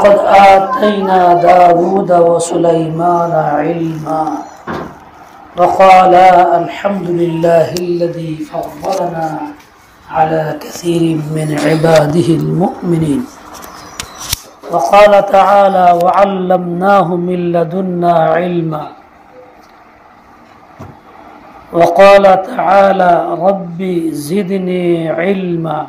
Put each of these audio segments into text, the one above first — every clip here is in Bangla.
قد آتينا داود وسليمان علما وقال الحمد لله الذي فضلنا على كثير من عباده المؤمنين وقال تعالى وعلمناه من لدنا علما وقال تعالى رب زدني علما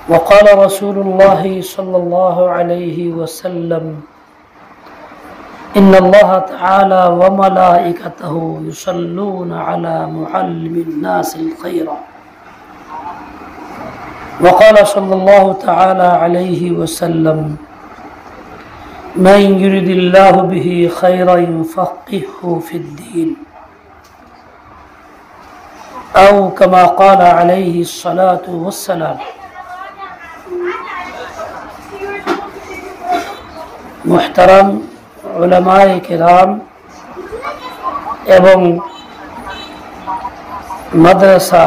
وقال رسول الله صلى الله عليه وسلم إن الله تعالى وملائكته يصلون على معلم الناس الخير وقال صلى الله تعالى عليه وسلم من يرد الله به خيرا يفقهه في الدين أو كما قال عليه الصلاة والسلام मुहतरम उलमाए किराम एवं मदरसा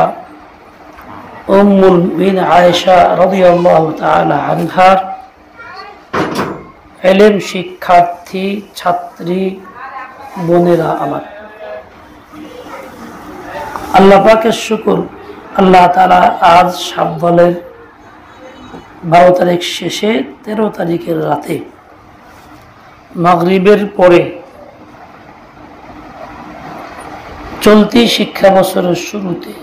उम्मुल बिन आयशा रदियल्लाहु ताआला अन्हार इल्म शिक्षार्थी छात्री बोनेरा आमार अल्लाह पाकेर शुक्र अल्लाह ताआला आज शाव्वालेर 12 तारीख शेषे 13 तारीखेर राते মাগরিবের পরে চলতি শিক্ষা বছরের শুরুতে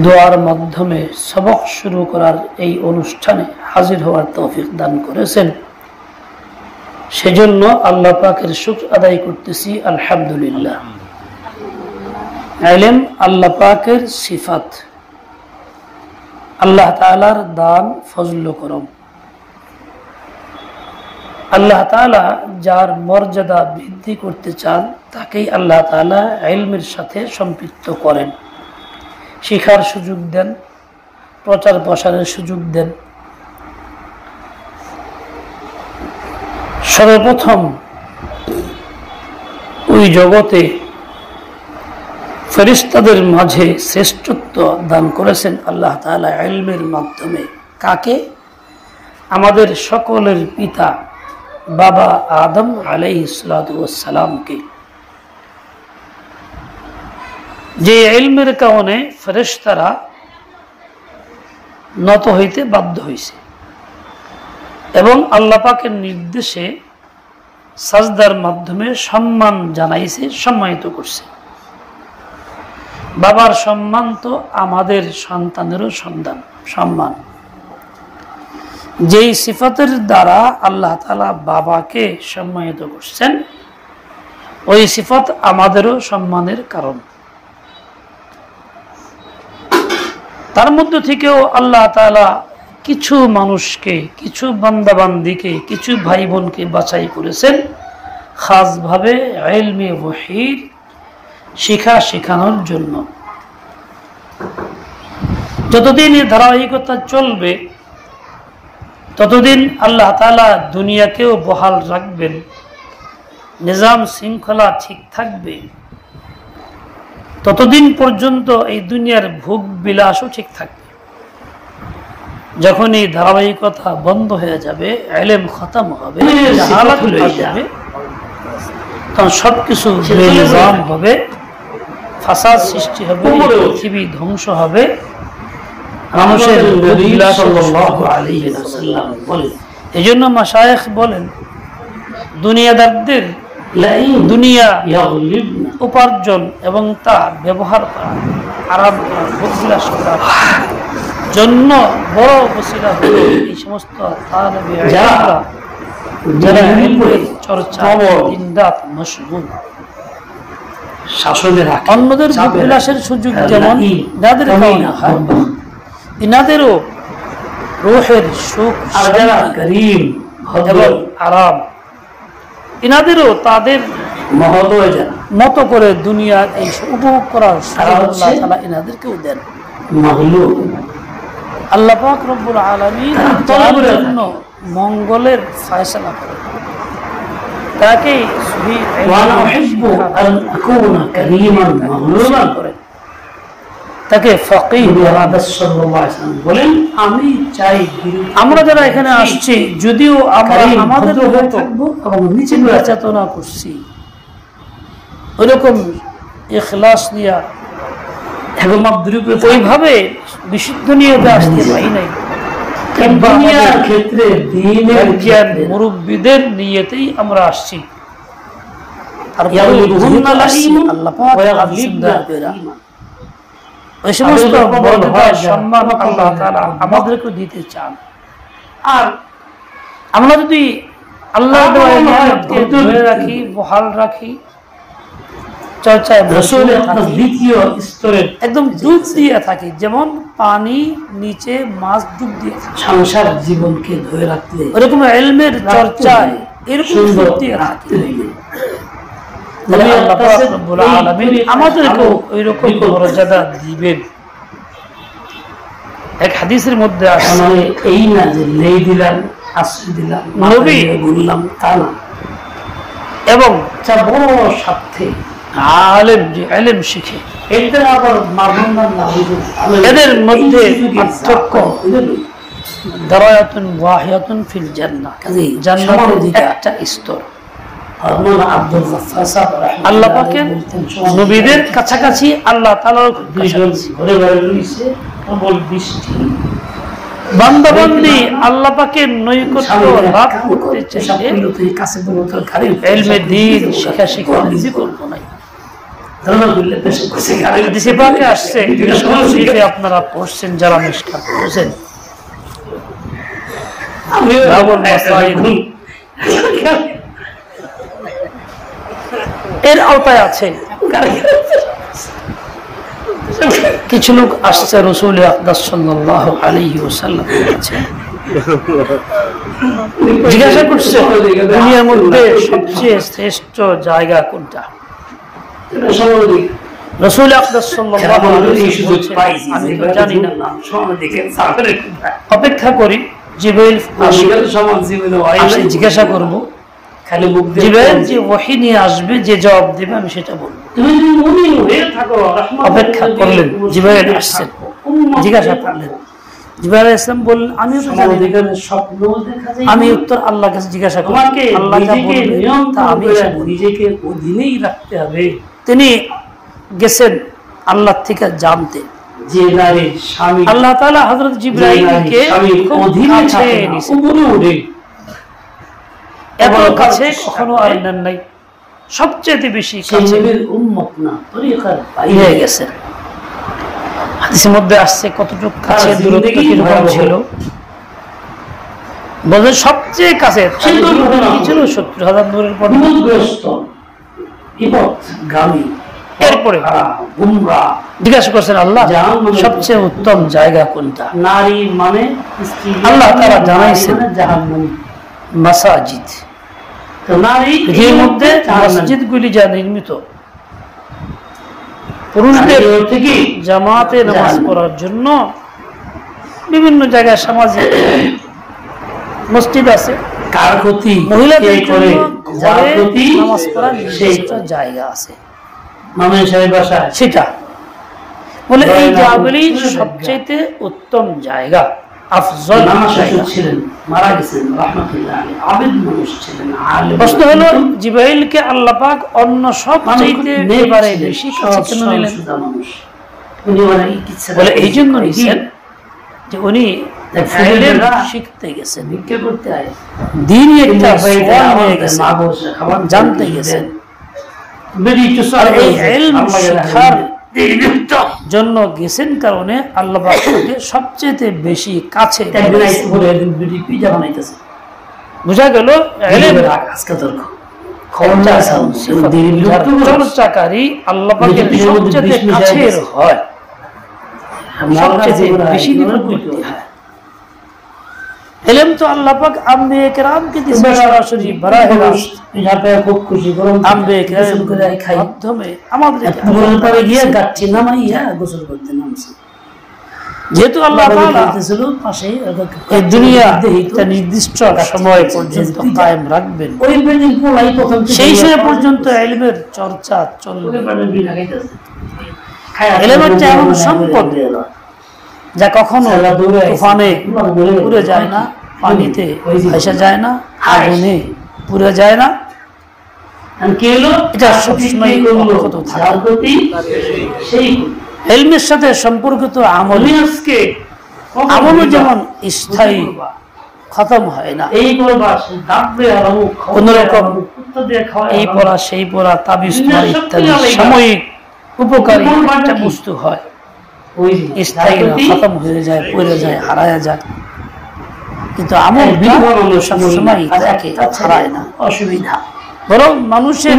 দোয়ার মাধ্যমে সবক শুরু করার এই অনুষ্ঠানে হাজির হওয়ার তৌফিক দান করেছেন সেজন্য আল্লাহ পাকের শুকর আদায় করতেছি আলহামদুলিল্লাহ। ইলম আল্লাহ পাকের সিফাত, আল্লাহ তাআলার দান ফজল করম। আল্লাহ তাআলা যার মর্যাদা বৃদ্ধি করতে চান তাকেই আল্লাহ তাআলা ইলমের সাথে সম্পৃক্ত করেন, শিখার সুযোগ দেন, প্রচার প্রসারের সুযোগ দেন। সর্বপ্রথম ওই জগতে ফেরেশতাদের মাঝে শ্রেষ্ঠত্ব দান করেছেন আল্লাহ তাআলা ইলমের মাধ্যমে। কাকে? আমাদের সকলের পিতা বাবা আদম আলাইহিস সালাতু ওয়াস সালামকে। যে ইলমের কারণে ফেরেশতারা নত হইতে বাধ্য হয়েছে এবং আল্লাহ পাকের নির্দেশে সাজদার মাধ্যমে সম্মান জানাইছে, সম্মানিত করছে। বাবার সম্মান তো আমাদের সন্তানেরও সম্মান। যেই সিফাতের দ্বারা আল্লাহ তাআলা বাবাকে সম্মানিত করছেন ওই সিফাত আমাদেরও সম্মানের কারণ। তার মধ্যে থেকেও আল্লাহ তাআলা কিছু মানুষকে, কিছু বান্দাবান্দিকে, কিছু ভাই বোনকে বাছাই করেছেন খাসভাবে ইলমে ওয়াহির শেখানোর জন্য। যতদিন এই ধারাবাহিকতা চলবে ততদিন আল্লাহ তাআলা দুনিয়াকেও বহাল রাখবেন, নিজাম শৃঙ্খলা ঠিক থাকবে। ততদিন পর্যন্ত এই দুনিয়ার ভোগ বিলাসও ঠিক থাকবে। যখন এই ধারাবাহিকতা বন্ধ হয়ে যাবে, ইলম খতম হবে, জাহালাত হয়ে যাবে, তখন সবকিছু বেনিজাম হবে, ফাসাদ সৃষ্টি হবে, পৃথিবী ধ্বংস হবে। মানুষের এজন্য মাশায়েখ বলেন দুনিয়াদারদের দুনিয়া উপার্জন এবং তা ব্যবহার করা, আরাম করা, করার জন্য বড় ওসিলা হলো এই সমস্ত তালেবে ইলমরা যারা ইলমের চর্চা দিনরাত মশগুল। শাসনের অন্যদের বিলাসের সুযোগ যেমন যাদের কারণে হয়, ইনাদেরও রূহের সুখ এবং আরাম, ইনাদেরও তাদের মতো করে দুনিয়ার এই উপভোগ করার আল্লাহ তাআলা ইনাদেরকেও দেন। আল্লাহ পাক রব্বুল আলামিন তার জন্য মঙ্গলের ফয়সালা করেন, তাকে তাকে ফকিহ বলেন। আমি চাই আমরা যারা এখানে আসছি, যদিও আমরা আমাদের থাকবো এবং নিচে চেতনা করছি, ওইরকম ইখলাস নিয়া এবং ওইভাবে বিশুদ্ধ নিয়ে আসতে পারি নাই, দুনিয়ার ক্ষেত্রে দ্বীনের জ্ঞান মুরব্বিদের নিয়তেই আমরা আসছি। আর আল্লাহ পাক ওই সমস্ত সম্মান আল্লাহ তাআলা আমাদেরকে দিতে চান। আর আমরা যদি আল্লাহর নিয়ামতকে ধরে রাখি, বহাল রাখি, চর্চায় দ্বিতীয় স্তরের একদম ডুব দিয়ে থাকি, যেমন পানি নিচে মাছ ডুব দিয়ে থাকে, সংসার জীবনকে ধরে রাখতে ওরকম ইলমের চর্চায় এরকম ডুব দিয়ে থাকি। আল্লাহ পাক রব্বুল আলামিন আমাদেরকে ওইরকম মর্যাদা দিবেন। এক হাদিসের মধ্যে আসে, এই না যে লেই দিলাম, আশ্রয় দিলাম, নবী বললাম তা না, এবং বড় স্বার্থে আলেম যে ইলম শিখে, এদের আবার এদের মধ্যে পার্থক্য দারায়াতুন ওয়াহিয়াতুন ফিল জান্নাহ, জান্নাতের একটা স্তর। আল্লাহ পাকের নবীদের কাছাকাছি, আল্লাহ তাআলার বান্দাবান্দি আল্লাহ পাকের নৈকট্য লাভ করতে চাইলে ইলমে দ্বীন শিক্ষা বিকল্প নাই। আপনারা পড়ছেন, যারা নিষ্ঠা করছেন, এর আওতায় আছে। কিছু লোক আসছে রাসূল আকরাম সাল্লাল্লাহু আলাইহি ওয়াসাল্লাম জিজ্ঞাসা করছে, দুনিয়ার মধ্যে সবচেয়ে শ্রেষ্ঠ জায়গা কোনটা? রাসূল আকরাম সাল্লাল্লাহু আলাইহি ওয়াসাল্লাম আমি তো জানি না, অপেক্ষা করি জিবরাইল জিজ্ঞাসা করব, জিবরাইল যে ওহী নিয়ে আসবে, যে জবাব দেবে আমি সেটা বলবো। অপেক্ষা করলেন, জিবরাইল আসছেন, জিজ্ঞাসা করলেন, জিবরাইল আলাইহিস সালাম বললেন, আমিও তো জানি না, আমি উত্তর আল্লাহর কাছে জিজ্ঞাসা করি, আল্লাহ যা বলবেন তা আমি নিজেকে অধীনেই রাখতে হবে। তিনি গেছেন আল্লাহ থেকে জানতে যে নারীর স্বামী, আল্লাহ তাআলা হযরত জিবরাইলকে অধীনে নিয়েছেন, এত কাছে কখনো আর নেন নাই, সবচেয়ে বেশি কাছে উম্মত না তরিকার বাইরে গেছে। হাদিসের মধ্যে আসছে কতটুকু কাছে, দূরত্ব কিরকম ছিল, বলে সবচেয়ে কাছে ছিল ৭০,০০০ দূরের পর বিপদগামী। এরপরে জিজ্ঞাসা করছেন, আল্লাহ সবচেয়ে উত্তম জায়গা কোনটা? নারী মানে আল্লাহ তাআলা জানাইছেন মাসাজিদ, এর মধ্যে মসজিদগুলি যা নির্মিত পুরুষদের জামাতে নামাজ পড়ার জন্য বিভিন্ন জায়গায় সামাজিক মসজিদ আছে, কার ক্ষতি মহিলাদের করে নামাজ পড়ার নির্দিষ্ট জায়গা আছে, সেটা বলে এই জায়গাগুলি সবচেয়ে উত্তম জায়গা, আফজল ছিলেন, মারা গেছেন রাহমাতুল্লাহ আলাইহি, আবেদ মানুষ ছিলেন, আলেম। প্রশ্ন হলো, জিবরাইলকে আল্লাহ পাক অন্য সব চাইতে এবারে বেশি কাছে কেন নিলেন? বলে এই জন্য নিছেন যে উনি শিখতে গেছেন, ভিক্ষা করতে আয়, দ্বীনি একটা সওয়াল হয়ে গেছে, জানতে গেছেন, আর এই ইলম শিক্ষার জন্য গেছেন কারণে আল্লাহ পাককে সবচেয়ে বেশি কাছে। বুঝা গেল চর্চাকারী আল্লাহ পাকের সবচেয়ে কাছের হয়, সবচেয়ে বেশি নিকটবর্তী হয়। ইলম তো আল্লাহ পাক আম্বিয়া কেরামকে দিয়েছেন সরাসরি বারাহে রাস্ত, খুব খুশি আম্বিয়া কেরামের মাধ্যমে আমাদের গিয়ে গাচ্ছি নামাইয়া গোসল করতে নামছে। যেহেতু আল্লাহ তাআলা পাশে এই দুনিয়া একটা নির্দিষ্ট সময় পর্যন্ত কায়েম রাখবেন, সেই সময় পর্যন্ত ইলমের চর্চা চলবে। এলেম হচ্ছে এমন সম্পদ যা কখনো তুফানে পুড়ে যায় না, পানিতে ভেসে যায় না, আগুনে পুড়ে যায় না, এটা সবসময় অব্যাহত থাকে। ইলমের সাথে সম্পর্কিত আমলও যেমন স্থায়ী, খতম হয় না। কোন রকম এই পড়া সেই পড়া, তাবিজ ইত্যাদি সাময়িক উপকারী একটা বস্তু হয়, স্থায়ী না, খতম হয়ে যায়, পড়ে যায়, হারায় যায়। কিন্তু আমল সবসময় থাকে, হারায় না, অসুবিধা। বরং মানুষের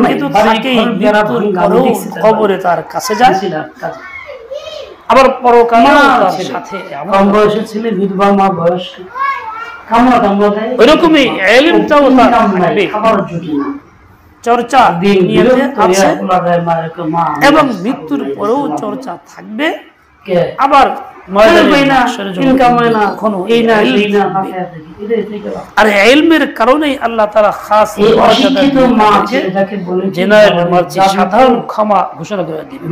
কিন্তু থাকেই, মৃত্যুর পরেও কবরে তার কাছে যায়, আবার পরকালেও তার সাথে। কম বয়সের ছেলে, বিধবা মা, বয়স্ক, ওইরকমই ইলমটাও তার থাকবে, চর্চা নিয়তে আছে এবং মৃত্যুর পরেও চর্চা থাকবে। আবার আর ইলমের কারণেই আল্লাহ তাআলা খাস সাধারণ ক্ষমা ঘোষণা করে দিবেন,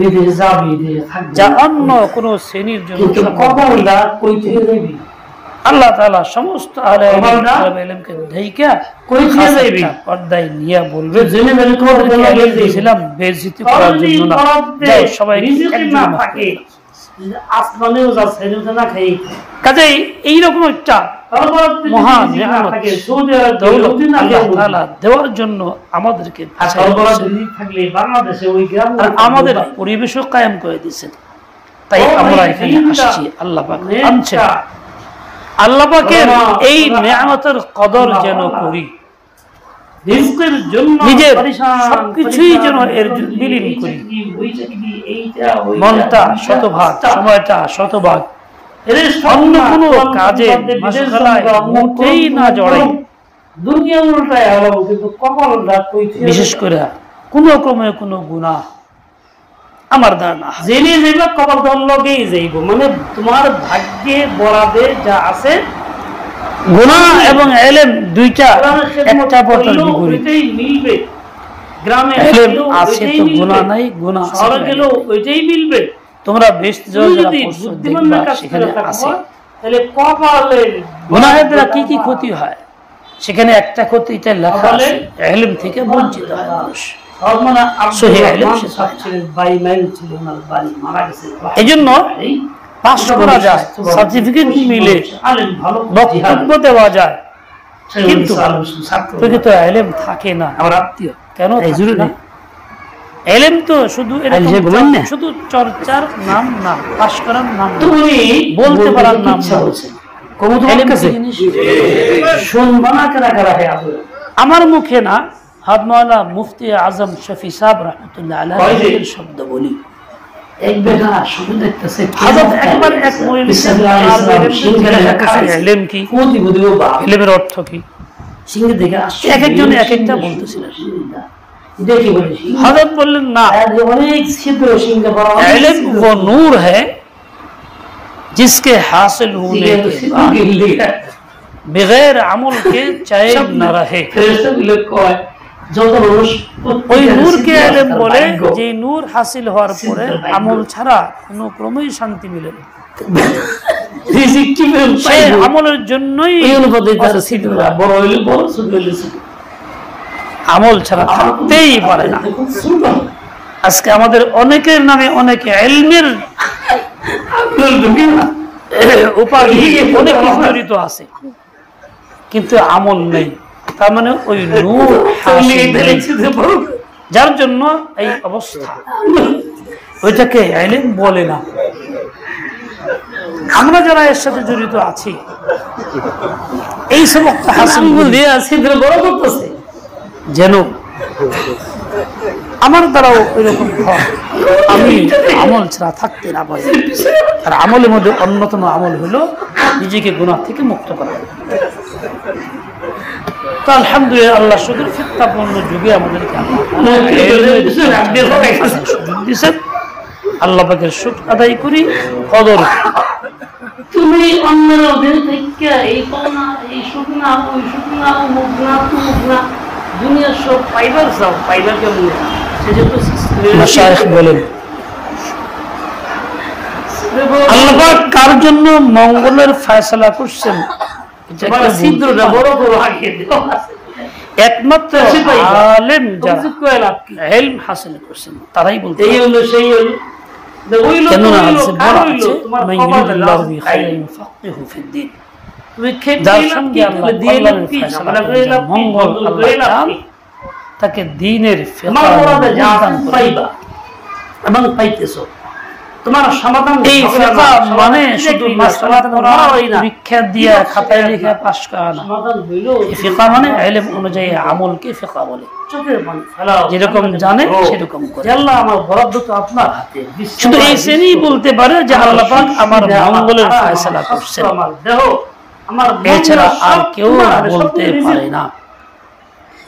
যা অন্য কোন শ্রেণীর জন্য আল্লাহ তাআলা সমস্ত আহলে ইলমকে ঢাইকা পর্দায় নিয়ে বলবে, দিয়েছিলাম বেইজ্জতি করার জন্য না, যাও সবাই কাজেই এইরকম একটা মহা নিয়ামত আল্লাহ তাআলা দেওয়ার জন্য আমাদেরকে আমাদের পরিবেশও কায়েম করে দিয়েছেন। তাই আমরা এখানে আসছি, আল্লাহ পাক আনছেন। আল্লাহ পাকের এই নিয়ামতের কদর যেন করি, নিজের সবকিছুই যেন এর বিলীন করি, মনটা শতভাগ, সময়টা শতভাগ অন্য কোনো কাজে মোটেই না জড়াই। বিশেষ করে কোন ক্রমে কোনো গুনাহ আমার ধারণা জেনে যাইবা, কবর দল লগেই যাইব, মানে তোমার ভাগ্যে বরাদে যা আছে গুনাহ এবং ইলম দুইটা একটা পরটার বিপরীত মিলবে। গ্রামে আছে তো গুনাহ নাই, গুনাহ শহরে গেলেও ওইটাই মিলবে। তোমরা বেশ যদি বুদ্ধিমানের কাছে সেখানে আছে, তাহলে কপালের গুনাহের দ্বারা কি কি ক্ষতি হয়, সেখানে একটা ক্ষতি এটা লেখা আছে, ইলম থেকে বঞ্চিত হয় মানুষ। এই জন্য পাস করা যায়, সার্টিফিকেট মিলে, বক্তব্য দেওয়া যায়, কিন্তু প্রকৃত ইলম থাকে না। আমার আত্মীয় কেন ইলম তো শুধু শুধু চর্চার নাম না, পাস করার নাম, বলতে পারার নাম না। আমার মুখে না, হাদমাওয়ালা মুফতি আজম শফি সাহেব রাহমাতুল্লাহ আলাইহির শব্দ বলি। ইলমের অর্থ কি, এক একজনে এক একটা বলতেছিলেন। হযরত বললেন না, इल्म वो नूर है जिसके हासिल होने के बाद बगैर अमल के चैन न रहे। ওই নূরকে ইলম বলে যে নূর হাসিল হওয়ার পরে আমল ছাড়া কোনো ক্রমেই শান্তি মিলে না। সেই আমলের জন্যই আমল ছাড়া থাকতেই পারে না। আজকে আমাদের অনেকের নামে অনেক ইলমের উপাধি অনেক জড়িত আছে, কিন্তু আমল নেই। তার মানে ওই নূর যার জন্য এই অবস্থা, ওইটাকে ইলম বলে না। আমরা যারা এর সাথে জড়িত আছি, এই সবক হাসিল দিয়ে আছি, বড় করতেছে যেন আমার দ্বারাও এরকম হয়, আমি আমল ছাড়া থাকতে না পারি। আর আমলের মধ্যে অন্যতম আমল হলো নিজেকে গুনাহ থেকে মুক্ত করা। তো আলহামদুলিল্লাহ, আল্লাহ শুকর, ফিতনাপূর্ণ যুগে আমাদেরকে দিয়েছেন। আল্লাহ পাকের শুকর আদায় করি, কদর। তুমি অন্যের অধীনে থেকে এই পাওনা, এই সুখ না, ওই সুখ না, মুখ না, তুমুক না, দুনিয়ার সব পাইবার চাও, পাইবার কেমন? মাশায়েখ বলেন আল্লাহ পাক কার জন্য মঙ্গলের ফয়সালা করছেন একমাত্র আলেম যারা ইলম হাসিল করছেন তারাই বলতে এই হলো সেই হলো কেন না আছে বলা আছে মাইয়ুরিদুল্লাহু বিখাইরিন ইউফাক্কিহু ফিদ্দীন তুমি যার সঙ্গে আল্লাহ কল্যাণের ফয়সালা করেন মঙ্গল আল্লাহ চান তাকে দ্বীনের ফিকহ দান পাইবা এবং পাইতেছো তোমার সমাধান এই ফিকহ মানে শুধু মাসআলা পরীক্ষা দিয়ে খাতায় লিখে পাস করা না সমাধান হইলো এই ফিকহ মানে ইলম অনুযায়ী আমলকে ফিকহ বলে চোখের পানি ফেলাও যেরকম জানে সেরকম করে আল্লাহ আমার বরাদ্দ তো আপনার হাতে শুধু এই শ্রেণী বলতে পারে যে আল্লাহ পাক আমার মঙ্গলের ফয়সালা করছেন আমার দেহ আমার এছাড়া আর কেউ বলতে পারে না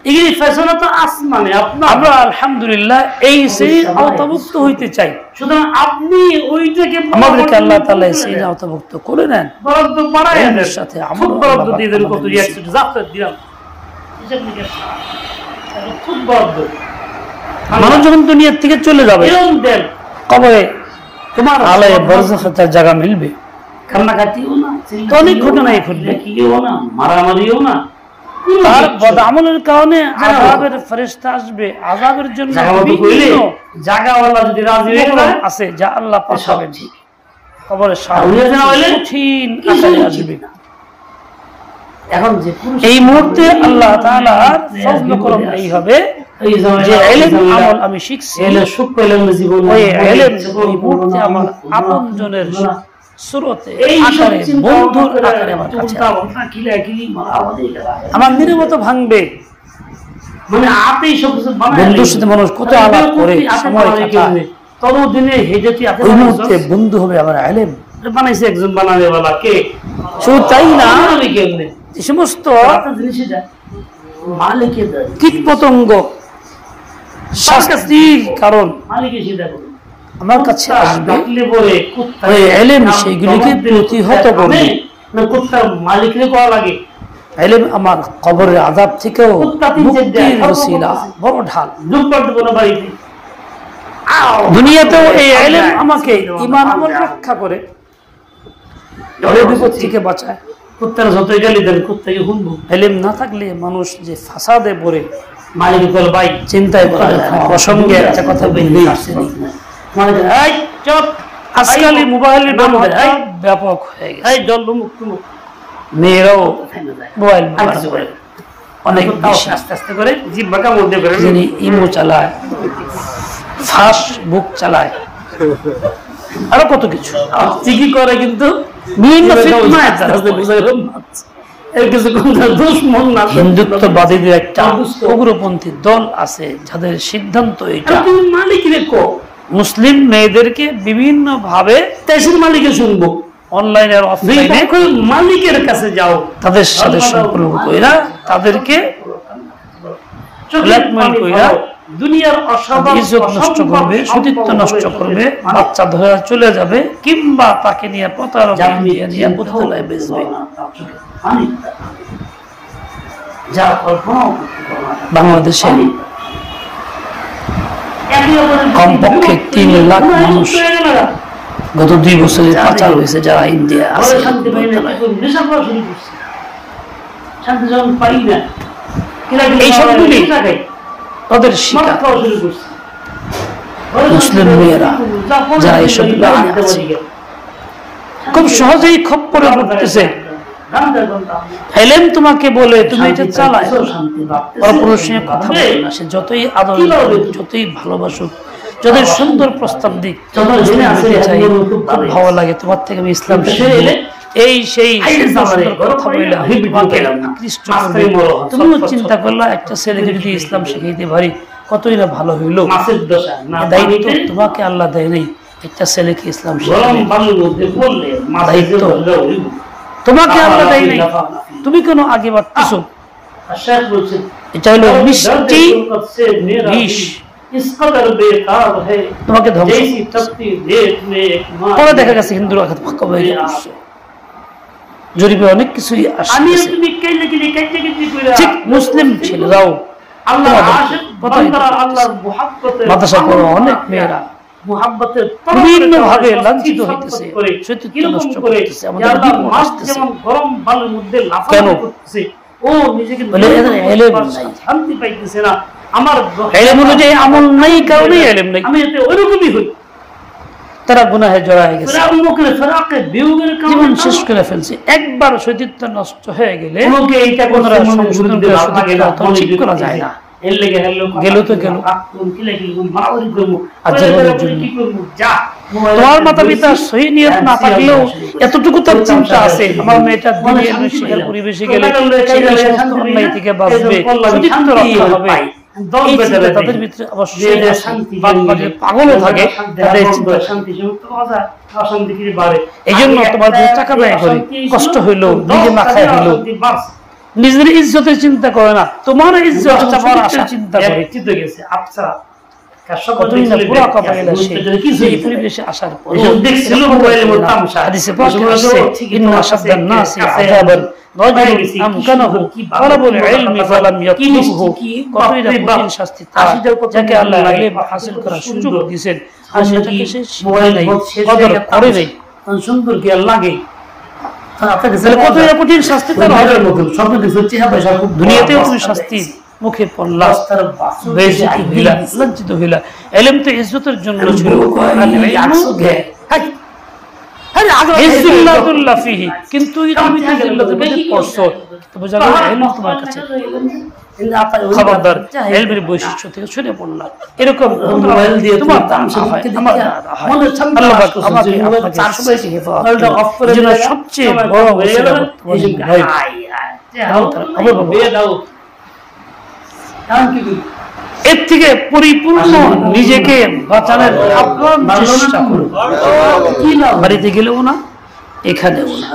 এই ফয়সালা তো আসমানে আমরা আলহামদুলিল্লাহ এই শ্রেণীর আওতাভুক্ত হইতে চাই সুতরাং আপনি ওইটাকে আমাদেরকে আল্লাহ তাআলা এই শ্রেণীর আওতাভুক্ত করে নেন বরাদ্দ বাড়ায় এর সাথে আমল বরাদ্দ দিয়ে দেন কত 100 জাকাত দিলাম হিসাব নিকাশ খুব বরাদ্দ মানুষ যখন দুনিয়া থেকে চলে যাবে এরকম দেন কবরে তোমার আলায়ে বরজাখে তার জায়গা মিলবে কান্নাকাটিও না অনেক ঘটনাই ঘটবে কিও না মারামারিও না তার বদআমলের কারণে আযাবের ফেরেশতা আসবে আযাবের জন্য জায়গাওয়ালা যদি রাজি হয়ে আছে যা আল্লাহ পাঠাবেন কবরে সামনে কঠিন আকারে আসবে এখন যে এই মুহূর্তে আল্লাহ তাআলার ফজল করম এই হবে যে ইলম আমল আমি শিখছি এলে সুখ পেলাম জীবনে ওই ইলম এই মুহূর্তে আমার আপনজনের সুরতে আকারে বন্ধুর আকারে আমার কাছে আমার নিরবতা ভাঙবে মানে আপনি সব কিছু বানায় বন্ধুর সাথে মানুষ কত আলাপ করে সময় কাটায় তবে দিনে হেজেটি আপনি ওই মুহূর্তে বন্ধু হবে আমার ইলম বানাইছে একজন বানানেওয়ালা কে শুধু তাই না আমি কেমনে এই সমস্ত জিনিসে যায় মালিকের কীট পতঙ্গ শাস্তির কারণ মালিকের সিদ্ধা করে আমার কাছে আসবে ওই ইলম সেইগুলিকে প্রতিহত করবে না কুত্তার মালিকরে করা লাগে ইলম আমার কবরের আযাব থেকেও মুক্তির ওসিলা বড় ঢাল দুঃখের কোনো বাড়িতে দুনিয়াতেও এই ইলম আমাকে ঈমান আমল রক্ষা করে বিপদ থেকে বাঁচায় কুত্তার যতই গালি দেন কুত্তাকে শুনবো ইলম না থাকলে মানুষ যে ফাসাদে পড়ে মালিকের কল ভাই চিন্তায় পড়ে প্রসঙ্গে একটা কথা বললেই আসছে আজকাল মোবাইলের ব্যাপক হয়ে গেছে মেয়েরাও মোবাইল অনেক আস্তে আস্তে করে জিহ্বার মধ্যে করে যিনি ইমো চালায় ফেসবুক চালায় আরো কত কিছু ঠিকই করে কিন্তু হিন্দুত্ববাদীদের একটা উগ্রপন্থী দল আছে যাদের সিদ্ধান্ত এটা মালিকের মুসলিম মেয়েদেরকে বিভিন্ন ভাবে তেসির মালিকে শুনবো অনলাইনে আর অফলাইনে মালিকের কাছে যাও তাদের সাথে সম্পর্ক কইরা তাদেরকে ব্ল্যাকমেইল কইরা দুনিয়ার অসাধারণ ইজ্জত নষ্ট করবে সতীত্ব নষ্ট করবে বাচ্চা ধরে চলে যাবে কিংবা তাকে নিয়ে প্রতারণা নিয়ে বোতলায় বেচবে যা কল্পনা বাংলাদেশে কমপক্ষে 3 লাখ মানুষ গত 2 বছরে পাচার হয়েছে যারা ইন্ডিয়া আছে এই সবগুলি তাদের শিকার মুসলিম মেয়েরা যারা এইসব খুব সহজেই খপ্পরে পড়তেছে ইলম তোমাকে বলে তুমি এটা চালায় অপরের সঙ্গে কথা বলে না সে যতই আদর যতই ভালোবাসুক যতই সুন্দর প্রস্তাব দিক ভালো লাগে তোমার থেকে আমি ইসলাম শিখে এই সেই কথা বলে তুমিও চিন্তা করলা একটা ছেলেকে যদি ইসলাম শিখাইতে পারি কতই না ভালো হইলো দায়িত্ব তোমাকে আল্লাহ দেয় নাই একটা ছেলেকে ইসলাম দায়িত্ব তোমাকে আল্লাহ দেয় নাই তুমি কেন আগে বাড়তেছো এটা হলো মিষ্টি বিষ তোমাকে ধ্বংস পরে দেখা গেছে হিন্দুরা জরিপে অনেক কিছুই ঠিক মুসলিম ছেলেরাও মাদ্রাসা পড়ো অনেক মেয়েরা মুহাব্বতের বিভিন্ন ভাবে লাঞ্ছিত হইতেছে, সতীত্ব নষ্ট করতেছে, আমাদের বিপদ আসতেছে। যেমন গরম বালুর মধ্যে লাফালাফি করতেছে, ও নিজেকে শান্তি পাইতেছে না। আমার ইলম অনুযায়ী আমল নাই, কারণে ইলম নাই। আমি এতে ওইরকমই হই। তারা গুনাহে জড়ায় গেছে, জীবন শেষ করে ফেলছে। একবার সতীত্ব নষ্ট হয়ে গেলে সংশোধন করে ঠিক করা যায় না। গেল তো গেল। তোমার মাতা পিতা সহি নিয়ত না থাকলেও এতটুকু তার চিন্তা আছে, আমার মেয়েটা দিনের শিক্ষার পরিবেশে গেলে অন্যায় থেকে বাঁচবে, সতীত্ব রক্ষা হবে। তাদের ভিতরে অবশ্যই পাগলও থাকে, এই জন্য তোমার টাকা ব্যয় করে কষ্ট হইলো, নিজে না খায় হইলো, নিজের ইজ্জতের চিন্তা করে না, তোমার ইজ্জত চিন্তা করে। পরিবেশে আসার পর সুন্দর কি লাগে কঠিন শাস্তি, দুনিয়াতেও তুমি শাস্তি মুখে পড়লা, লজ্জিত হইলা। ইলম তো ইজ্জতের জন্য ছিল, কিন্তু তোমার কাছে খবরদার ইলমের বৈশিষ্ট্য থেকে সরে পড়লা। এরকম সবচেয়ে বড় এর থেকে পরিপূর্ণ নিজেকে বাঁচানোর আপ্রাণ চেষ্টা করো। বাড়িতে গেলেও না, এখানেও না,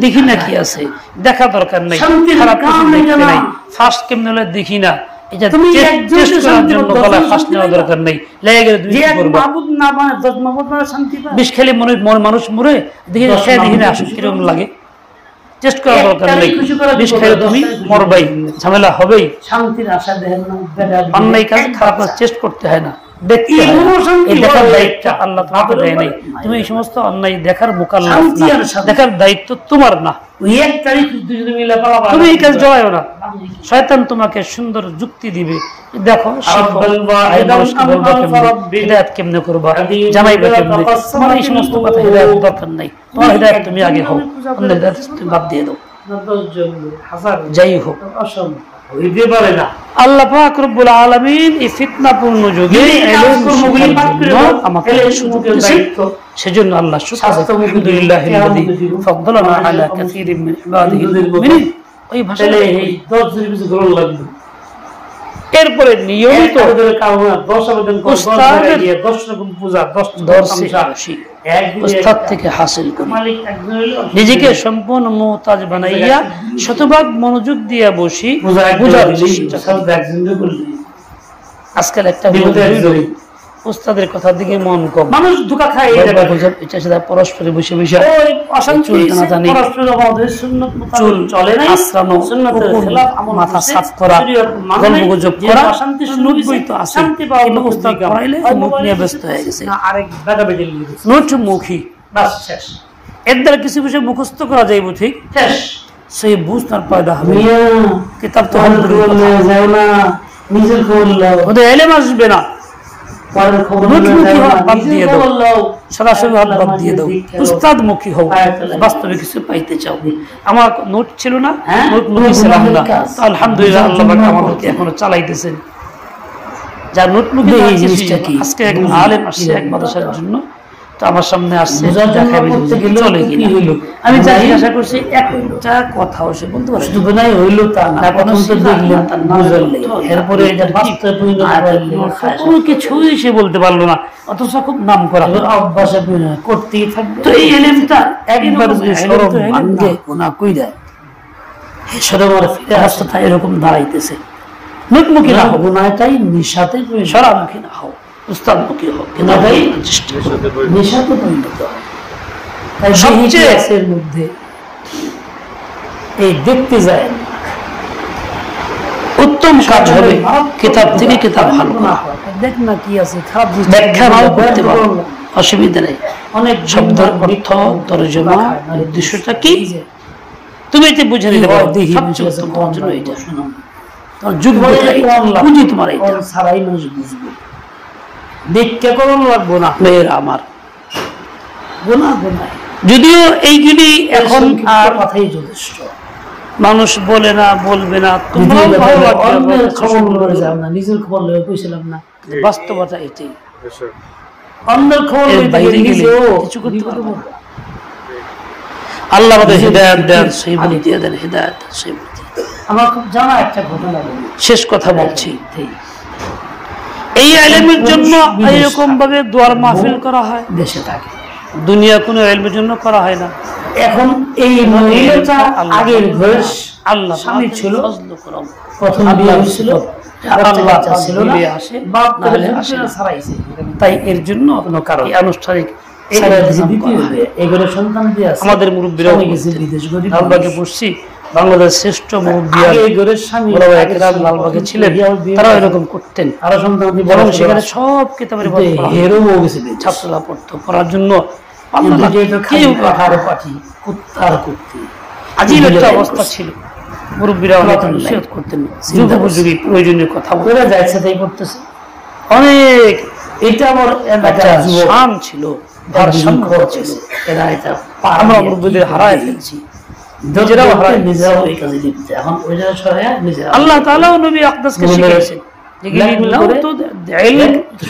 দেখি না কি আছে, দেখা দরকার নেই, খারাপ নাই, ফার্স্ট কেমন হলে দেখি না, এটা দরকার নেই। বিষ খেলে মানুষ মরে, দেখি না আসুক কিরকম লাগে, টেস্ট করার দরকার নেই। বিষ খেলে তুমি মরবাই, ঝামেলা হবেই। শান্তির আশা দেন না, অন্যায় কাজ খারাপ কাজ টেস্ট করতে হয় না, দেখতে হয়। এই দেখার দায়িত্ব আল্লাহ তোমাকে দেয় নাই, তুমি এই সমস্ত অন্যায় দেখার মুকাল্লাফ না, দেখার দায়িত্ব তোমার না। তুমি এই কাজ জড়ায়ও না, শয়তান তোমাকে সুন্দর যুক্তি দিবে, দেখো হিদায়াত কেমনে করবা, জানাইবে কেমনে, তোমার এই সমস্ত কথা হিদায়াত দরকার নাই। তোমার হিদায়াত তুমি আগে হও, অন্য হিদায়াত তুমি বাদ দিয়ে দাও। যাই হোক, আল্লাহ পাক রব্বুল আলামিন এই ফিতনাপূর্ণ যুগে আমাকে সুযোগ দিয়েছেন, সেজন্য আল্লাহ শুকর, আলহামদুলিল্লাহিল্লাযী ফাদ্দালানা আলা কাসীরিন মিন ইবাদিহিল মুমিনিন। ওই ভাষায় এই 10 জিনিস গরল লাগবে। এরপরে নিয়মিত উস্তাদ থেকে হাসিল করি, নিজেকে সম্পূর্ণ মুহতাজ বানাইয়া শতভাগ মনোযোগ দিয়া বসি, বুঝার চেষ্টা করি। আজকাল একটা উস্তাদের কথার দিকে মন কম, মানুষ ধোঁকা খায়, পরস্পরে বসে বসে চুল চলে না, মাথা সাফ করা, গল্প গুজব করা, মুখ নিয়ে ব্যস্ত হয়ে গেছে, নোটমুখী। এর দ্বারা কিছু বিষয় মুখস্থ করা যাইব, ঠিক সেই বুঝ তার পয়দা হবে। কিতাব তো ওদের এলেম আসবে না, উস্তাদমুখী হও, বাস্তবে কিছু পাইতে চাও। আমার নোট ছিল না, নোটমুখী ছিলাম না, আলহামদুলিল্লাহ আল্লাহ পাক আমার প্রতি এখনো চালাইতেছেন। যার নোটমুখী আজকে এক আলেম আসছে এক মাদ্রাসার জন্য, তো আমার সামনে আসছে, চলে কিনা আমি জিজ্ঞাসা করছি, একটা কথাও সে বলতে পারে, শুধু নাই হইল তা না, এরপরে কোনো কিছুই সে বলতে পারলো না, অথচ খুব নাম করা অভ্যাসে করতেই থাকবে। তো এই এলেমটা একবার এরকম দাঁড়াইতেছে, নোটমুখী না হবো না, এটাই নিশাতে সরামুখী না হও, উস্তাদমুখী হোক, মধ্যে এই দেখতে যায় উত্তম কাজ হবে কিতাব থেকে কিতাব ভালো করা। দেখ না কি আছে, খারাপ ব্যাখ্যা নাও করতে পারো, অসুবিধা নেই। অনেক শব্দের অর্থ, তর্জমা, উদ্দেশ্যটা কি তুমি এতে বুঝে নিতে পারো। সবচেয়ে উত্তম তোমার জন্য এটা, তোমার যোগ্যতা পুঁজি তোমার এটা ছাড়াই মানুষ বুঝবে, ব্যাখ্যা করুন লাগবো না। মেয়েরা আমার, গোনা গোনা, যদিও এইগুলি এখন আর কথাই যথেষ্ট। মানুষ বলে না, বলবে না, তোমরাও ভালো লাগবে, অন্যের খবর লয়ে যাও না, নিজের খবর লয়ে কইছিলাম না। বাস্তবতা এটাই। অন্যের খবর এর লইতে বাইরে গেলে গেলে নিজেও কিছু করতে বিপদে পারবো না। পড়বে। আল্লাহ আমাদের হিদায়াত দেন, সেই বলি দিয়ে দেন, হিদায়াত সেই বলি দিয়ে দেন। আমার খুব জানা একটা ঘটনা বলি, শেষ কথা বলছি, এই ইলমের জন্য এইরকম ভাবে দোয়ার মাহফিল করা হয়, দেশে থাকে, দুনিয়া কোনো ইলমের জন্য করা হয় না। এখন এই মহিলাটা আগের বয়স, আল্লাহ স্বামী ছিল, ফজল করম, প্রথম বিয়ে হয়েছিল, আল্লাহ ছিল না, বিয়ে আসে, বাপ না হলে আসে না। ছাড়াইছে, তাই এর জন্য কোনো কারণ আনুষ্ঠানিক আমাদের মুরব্বীরা লালবাগে পড়ছি, বাংলাদেশ শ্রেষ্ঠ মুরব্বিয়া লালবাগে ছিলেন, তারা এরকম করতেন এবং সেখানে সব কিতাবের ছাত্ররা পড়তো, পড়ার জন্য আজীব একটা অবস্থা ছিল। মুরব্বীরা অনেক নসিহত করতেন, যুগোপযোগী প্রয়োজনীয় কথা বলে যাচ্ছে তাই করতেছে। অনেক, এটা আমার একটা শান ছিল, ভারসাম্য ছিল। আমরা মুরব্বীদের হারায় ফেলছি, নিজেরাও হারায়, নিজেরাও এই কাজে লিপ্ত। এখন ওইটা সহায় নিজেরা। আল্লাহ তাআলা ও নবী আকদাসকে শিখিয়েছেন যে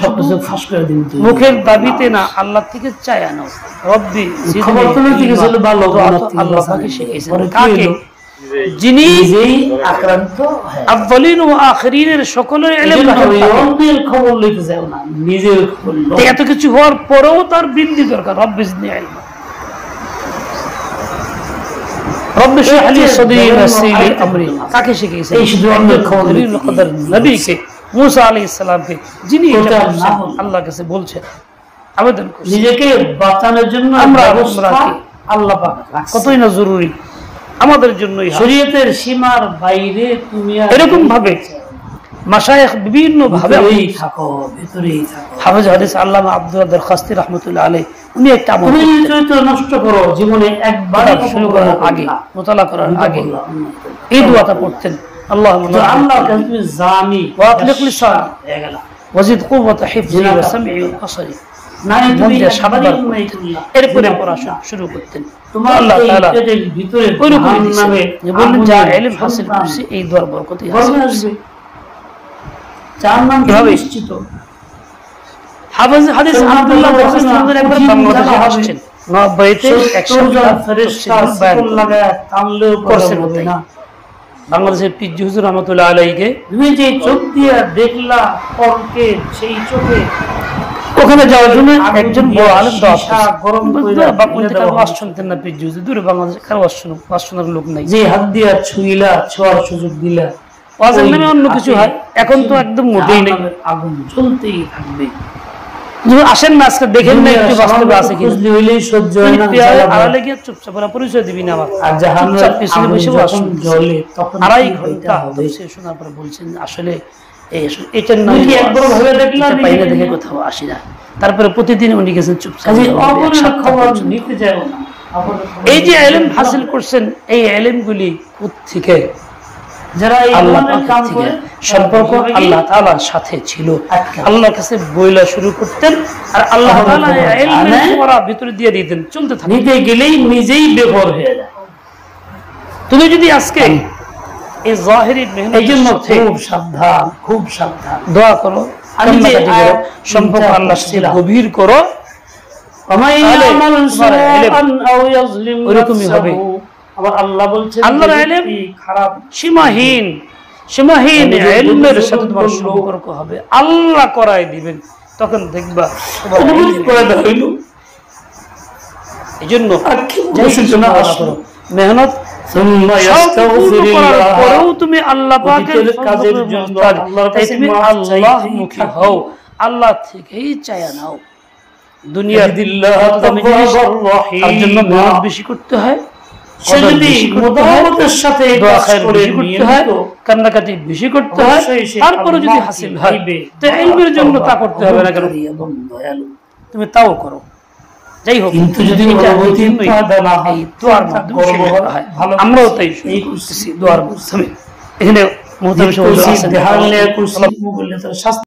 সবকিছু ফাঁস করে দিন, মুখের দাবিতে না, আল্লাহ থেকে চায় নাও। রব্বি খবর তো নিতে গেছিল ভালো, আল্লাহ পাকে শিখিয়েছেন। কাকে? যিনি নিজেই আক্রান্ত, আউয়ালিন ও আখিরিনের সকলের ইলম রাখেন, অন্যের খবর লইতে যাও না, নিজের খবর লও। এত কিছু হওয়ার পরেও তার বৃদ্ধি দরকার। রব্বি জিদনি ইলমা, রব্বি ইশরাহ লি সাদরি ওয়াসসির লি আমরি। কাকে শিখিয়েছেন? এই শুধু অন্যের খবর নবীর কদর নবীকে, মুসা আলাইহিস সালামকে, যিনি আল্লাহর কাছে বলছেন, আবেদন করছেন নিজেকে বাঁচানোর জন্য। আমরা আল্লাহ পাক কতই না জরুরি আমাদের জন্য। শরীয়তের সীমার বাইরে তুমি এরকম ভাবে মাশায়েখ বিভিন্ন ভাবে থাকো, ভিতরেই থাকো। হাফেজ হাদিস আল্লামা আব্দুল্লাহ দরখাস্তি রাহমাতুল্লাহ আলাইহি, উনি একটা তুমি চরিত্র নষ্ট করো জীবনে একবার শুরু করার আগে, মুতালা করার আগে এই দোয়াটা পড়তেন, আল্লাহুম্মা আল্লাহর কাছে তুমি জানি ওয়া আতলিক লিসান ওয়াজিদ কুওয়াতা হিফজি ওয়া সামঈ ওয়া বসরি। নাই তুমি এরপরে পড়া শুরু করতেন। তোমার আল্লাহ তাআলা এই ভিতরে ওইরকম নামে যে বললেন যা ইলম হাসিল করছি এই দোয়ার বরকতে হাসিল করছি। চার নাম নিশ্চিত। হাফেজ হাদিস আব্দুল্লাহ দরখাস্তি আমাদের একবার বাংলাদেশে আসছেন, 90তে 100 জন ফেরেশতা লাগায় টানলেও করছে না। বাংলাদেশের পিজি হুজুর রহমাতুল্লাহ আলাইহিকে তুমি যে চোখ দিয়ে দেখলা পরকে, সেই চোখে ওখানে যাওয়ার জন্য একজন বড় আলেম দোয়া গরম শুনতেন না। পিজি হুজুর দূরে বাংলাদেশে কারো ওয়াজ শোনার লোক নাই। যে হাত দিয়া ছুঁইলা, ছোঁয়ার সুযোগ দিলা, ওয়াজের নামে অন্য কিছু হয়, এখন তো একদম মোটেই নেই, আগুন জ্বলতেই থাকবে। আসেন না আজকে দেখেন না একটু বাস্তবে আছে কি হইলেই সহ্য হয় না, আড়ালে গিয়ে চুপচাপ ওরা পরিচয় দিবি না আমার, আর জাহান্নামের পিছনে বসে যখন জ্বলে তখন আড়াই ঘন্টা সে শোনার পরে বলছেন আসলে এটার নাম কি একবার ভাবে দেখলাম বাইরে দেখে কোথাও আসি না। তারপরে প্রতিদিন উনি গেছেন চুপচাপ, খবর নিতে যাও না। এই যে ইলম হাসিল করছেন, এই ইলমগুলি কোত্থেকে? যারা এই আল্লাহর কাছ থেকে সম্পর্ক আল্লাহ তাআলার সাথে ছিল, আল্লাহর কাছে বইলা শুরু করতেন, আর আল্লাহ তাআলা ইলমের পড়া ভিতরে দিয়ে দিতেন, চলতে থাকে। নিতে গেলেই নিজেই বেঘর হয়ে যায়। তুমি যদি আজকে এই জাহিরি মেহনত, এই জন্য খুব সাবধান, খুব সাবধান দোয়া করো, সম্পর্ক আল্লাহর সাথে গভীর করো, ওইরকমই হবে। আবার আল্লাহ বলছেন আল্লাহর ইলম খারাপ সীমাহীন, সীমাহীন ইলমের সাথে তোমার সম্পর্ক হবে, আল্লাহ করায় দিবেন, তখন দেখবা এই জন্য মেহনত পরেও তুমি আল্লাহ পাকের কাজের জন্য তুমি আল্লাহমুখী হও, আল্লাহ থেকেই চায়া নাও। দুনিয়ার তার জন্য মেহনত বেশি করতে হয়, সে যদি মুদাওয়াতের সাথে এই দোয়া কাজ খায়ের করে বেশি করতে হয়, নিয়মিত, কান্নাকাটি বেশি করতে হয়, অবশ্যই সে তারপরে যদি আল্লাহকে হাসিল হয় পাইবে। তো ইলমের জন্য তা করতে হবে না, কেন অহংকারী এবং দয়ালু। তুমি তাও করো। যাই হোক, কিন্তু যদি এটা অনুভূতি এই জন্যই উৎপাদন না হয়, এই দোয়ার মাধ্যমে গর্ব সেটা করা হয়। ভালো আমরাও তাই এই করতেছি দোয়ার মাধ্যমে। এখানে মুহতামিম সাহেব কুরসি আছেন, দেহালে কুরসি মুগলে তার শাস্তি